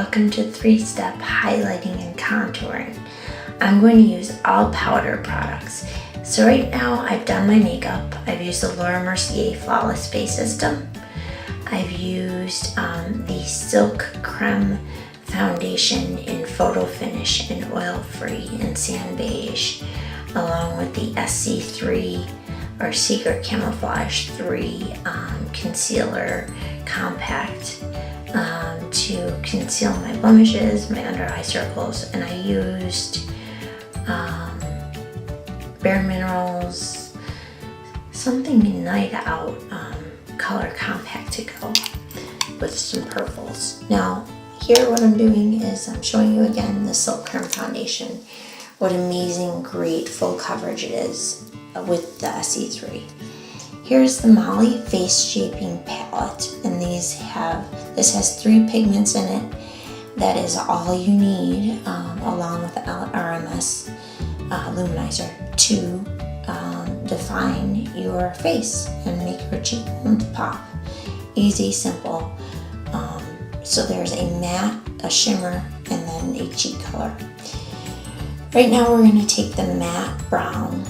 welcome to 3-step highlighting and contouring. I'm going to use all powder products. So right now I've done my makeup. I've used the Laura Mercier Flawless Face System. I've used the Silk Creme Foundation in Photo Finish and Oil Free and Sand Beige, along with the SC3 or Secret Camouflage 3 Concealer Compact to conceal my blemishes, my under eye circles, and I used Bare Minerals something Night Out color compact to go with some purples. Now here what I'm doing is I'm showing you again the Silk Creme Foundation. What amazing, great full coverage it is with the SE3. Here's the Mallys Face Shaping Palette, and this has 3 pigments in it. That is all you need, along with the RMS Luminizer to define your face and make your cheekbones pop. Easy, simple. So there's a matte, a shimmer, and then a cheek color. Right now we're going to take the matte brown,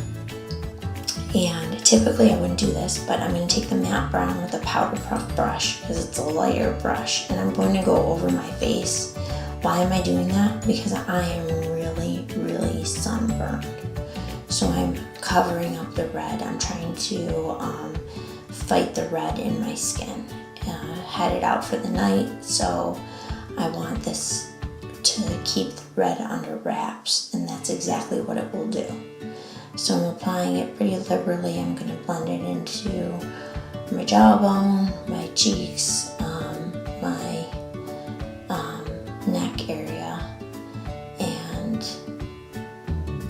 and typically I wouldn't do this, but I'm going to take the matte brown with a powder puff brush because it's a lighter brush, and I'm going to go over my face. Why am I doing that? Because I am really, really sunburned. So I'm covering up the red. I'm trying to fight the red in my skin. Had it out for the night, so I want this to keep the red under wraps, and that's exactly what it will do. So I'm applying it pretty liberally. I'm going to blend it into my jawbone, my cheeks, my neck area, and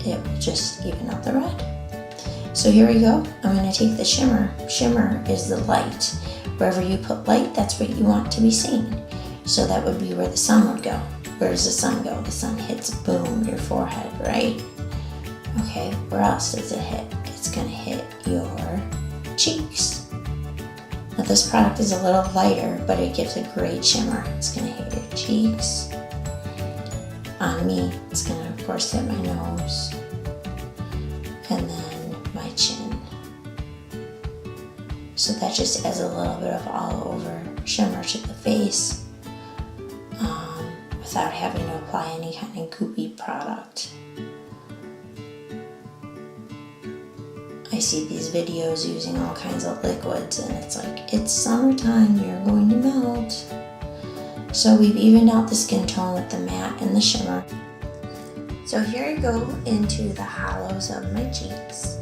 it will just even up the red. So here we go. I'm going to take the shimmer. Shimmer is the light. Wherever you put light, that's what you want to be seen. So that would be where the sun would go. Where does the sun go? The sun hits, boom, your forehead, right? Okay, where else does it hit? It's going to hit your cheeks. Now this product is a little lighter, but it gives a great shimmer. It's going to hit your cheeks. On me, it's going to, of course, hit my nose. And then my chin. So that just adds a little bit of all over shimmer to the face without having to apply any kind of goopy product. I see these videos using all kinds of liquids, and it's like, it's summertime, you're going to melt. So we've evened out the skin tone with the matte and the shimmer. So here I go into the hollows of my cheeks,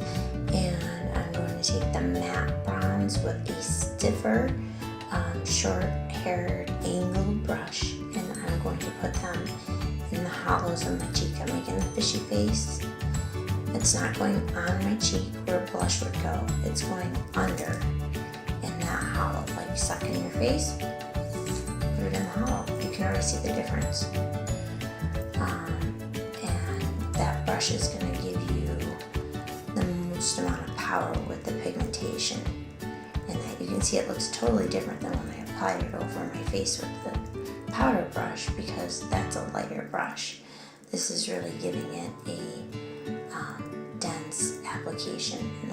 and I'm going to take the matte bronze with a stiffer, short-haired angled brush, and I'm going to put them in the hollows of my cheek. I'm making the fishy face. It's not going on my cheek where blush would go. It's going under in that hollow, like sucking your face, put it in the hollow. You can already see the difference. And that brush is going to give you the most amount of power with the pigmentation. And that you can see it looks totally different than when I applied it over my face with the powder brush, because that's a lighter brush. This is really giving it a dense application and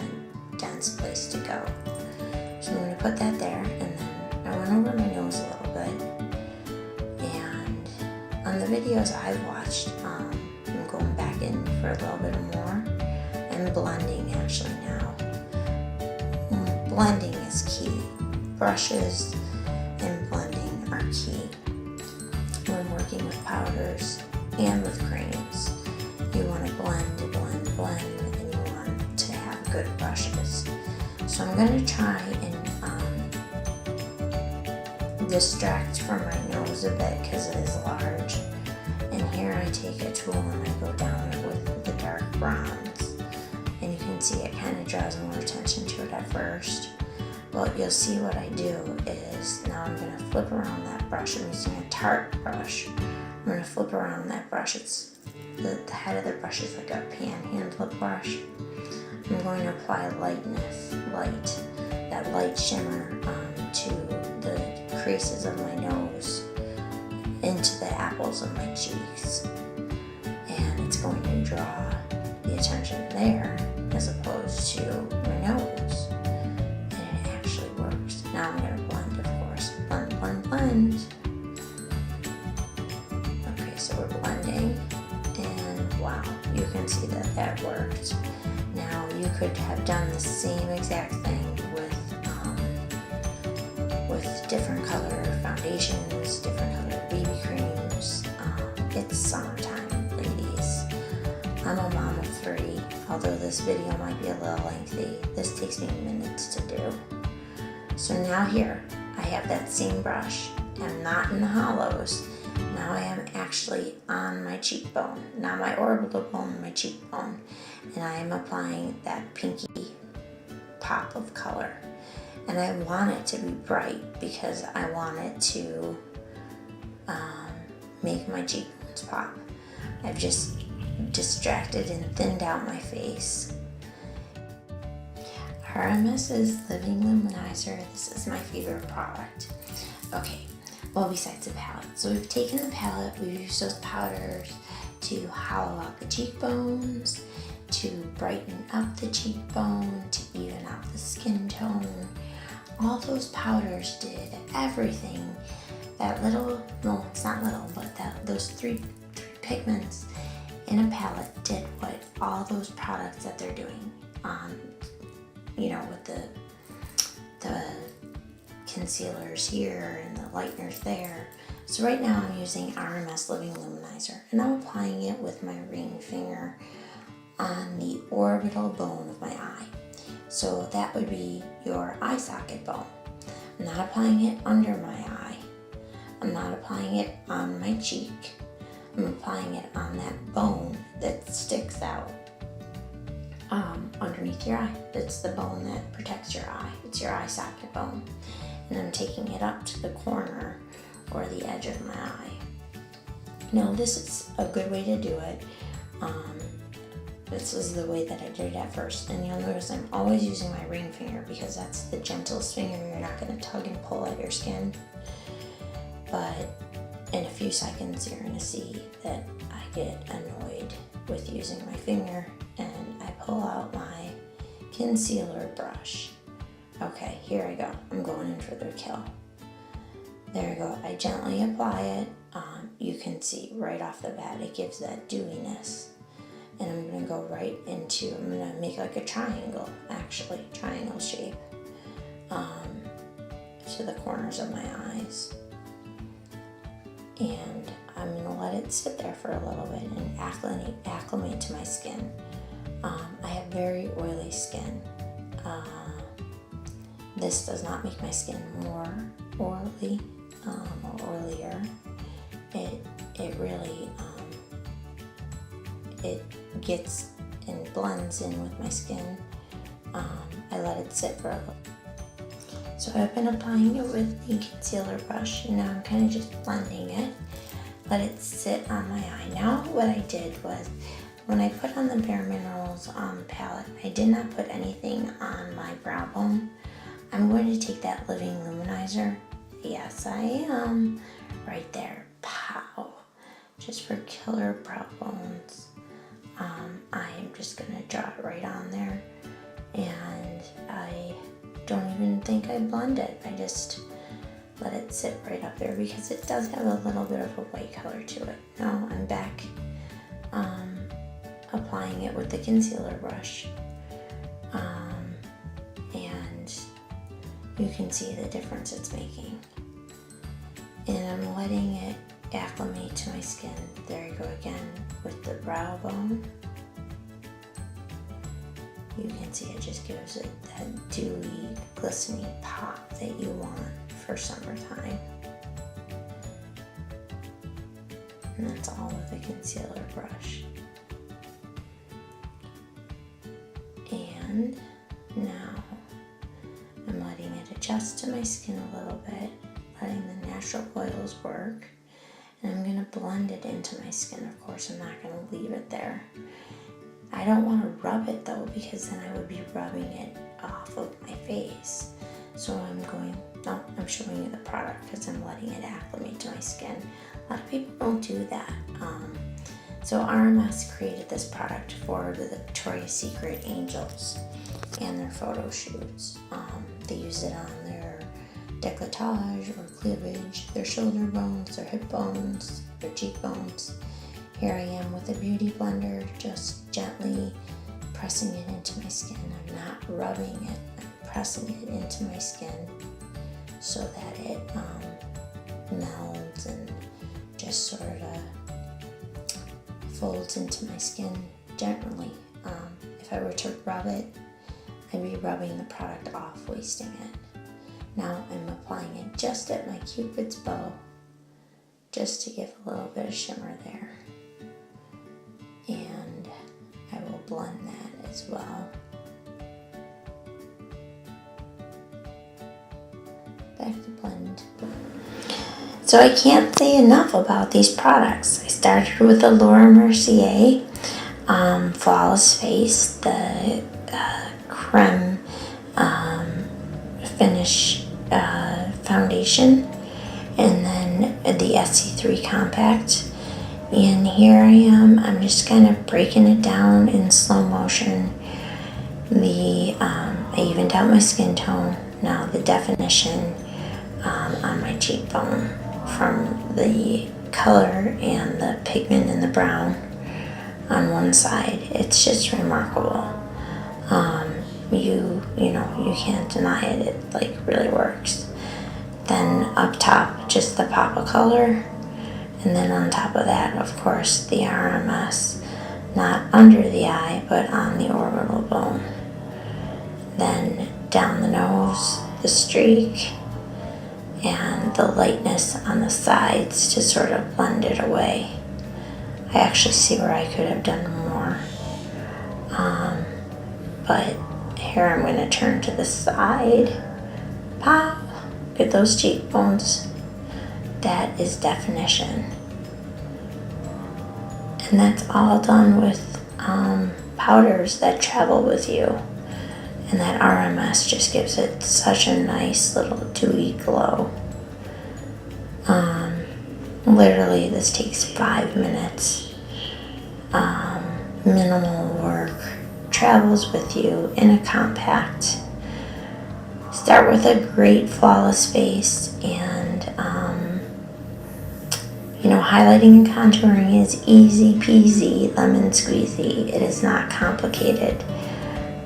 a dense place to go. So I'm going to put that there, and then I went over my nose a little bit. And on the videos I've watched, I'm going back in for a little bit more and blending actually now. Blending is key. Brushes and blending are key when working with powders and with creams. You want to blend, and you want to have good brushes. So I'm going to try and distract from my nose a bit because it is large. And here I take a tool and I go down it with the dark browns. And you can see it kind of draws more attention to it at first. Well, you'll see what I do is now I'm going to flip around that brush. I'm using a Tarte brush. I'm going to flip around that brush. It's the head of the brush is like a panhandle brush. I'm going to apply that light shimmer to the creases of my nose into the apples of my cheeks. And it's going to draw the attention there as opposed to my nose. And it actually works. Now I'm going to blend, of course. Blend, blend, blend. Okay, so we're blending. And wow, you can see that that worked. Now you could have done the same exact thing with different color foundations, different color baby creams. It's summertime, ladies. I'm a mom of 3. Although this video might be a little lengthy, this takes me minutes to do. So now here, I have that same brush. I'm not in the hollows. Now I am actually on my cheekbone, not my orbital bone, my cheekbone. And I am applying that pinky pop of color. And I want it to be bright because I want it to make my cheekbones pop. I've just distracted and thinned out my face. RMS's Living Luminizer. This is my favorite product. Okay, well, besides the palette. So we've taken the palette, we've used those powders to hollow out the cheekbones, to brighten up the cheekbone, to even out the skin tone. All those powders did everything. That little, no, it's not little, but those three pigments in a palette did what all those products that they're doing. You know, with the concealers here and the lighteners there. So right now I'm using RMS Living Luminizer, and I'm applying it with my ring finger on the orbital bone of my eye. So that would be your eye socket bone. I'm not applying it under my eye. I'm not applying it on my cheek. I'm applying it on that bone that sticks out underneath your eye. It's the bone that protects your eye. It's your eye socket bone. And I'm taking it up to the corner or the edge of my eye. Now this is a good way to do it. This is the way that I did it at first. And you'll notice I'm always using my ring finger because that's the gentlest finger. You're not going to tug and pull at your skin. But in a few seconds you're going to see that I get annoyed with using my finger and I pull out my concealer brush. Okay, here I go. I'm going in for the kill. There you go. I gently apply it. You can see right off the bat it gives that dewiness. And I'm going to go right into, I'm going to make like a triangle, actually, triangle shape to the corners of my eyes. And I'm going to let it sit there for a little bit and acclimate to my skin. I have very oily skin. This does not make my skin more oily or oilier. It really, it gets and blends in with my skin. I let it sit for a little. So I've been applying it with the concealer brush, and now I'm kind of just blending it. Let it sit on my eye. Now what I did was, when I put on the Bare Minerals palette, I did not put anything on my brow bone. I'm going to take that Living Luminizer. Yes, I am. Right there. Pow. Just for killer brow bones. I am just going to draw it right on there. And I don't even think I blended. I just let it sit right up there because it does have a little bit of a white color to it. Now I'm back applying it with the concealer brush. And you can see the difference it's making. And I'm letting it acclimate to my skin. There you go again with the brow bone. You can see it just gives it that dewy, glistening pop that you want for summertime. And that's all with a concealer brush. And now I'm letting it adjust to my skin a little bit, letting the natural oils work. And I'm going to blend it into my skin. Of course, I'm not going to leave it there. I don't want to rub it though, because then I would be rubbing it off of my face. So I'm showing you the product because I'm letting it acclimate to my skin. A lot of people don't do that. So RMS created this product for the Victoria's Secret Angels and their photo shoots. They use it on their décolletage or cleavage, their shoulder bones, their hip bones, their cheekbones. Here I am with a beauty blender, just gently pressing it into my skin. I'm not rubbing it, I'm pressing it into my skin so that it melds and just sort of folds into my skin gently. If I were to rub it, I'd be rubbing the product off, wasting it. Now I'm applying it just at my Cupid's bow, just to give a little bit of shimmer there. And I will blend that as well. Back to blend. So I can't say enough about these products. I started with the Laura Mercier Flawless Face, the creme finish foundation, and then the SC3 Compact. And here I am, I'm just kind of breaking it down in slow motion. I evened out my skin tone, now the definition on my cheekbone from the color and the pigment in the brown on one side. It's just remarkable. You can't deny it. It like really works. Then up top, just the pop of color. And then on top of that, of course, the RMS, not under the eye, but on the orbital bone. Then down the nose, the streak, and the lightness on the sides to sort of blend it away. I actually see where I could have done more. But here I'm going to turn to the side. Pop! Get those cheekbones. That is definition. And that's all done with powders that travel with you. And that RMS just gives it such a nice little dewy glow. Literally, this takes 5 minutes. Minimal work. Travels with you in a compact. Start with a great flawless face, and highlighting and contouring is easy peasy, lemon squeezy. It is not complicated.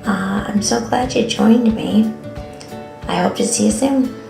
I'm so glad you joined me. I hope to see you soon.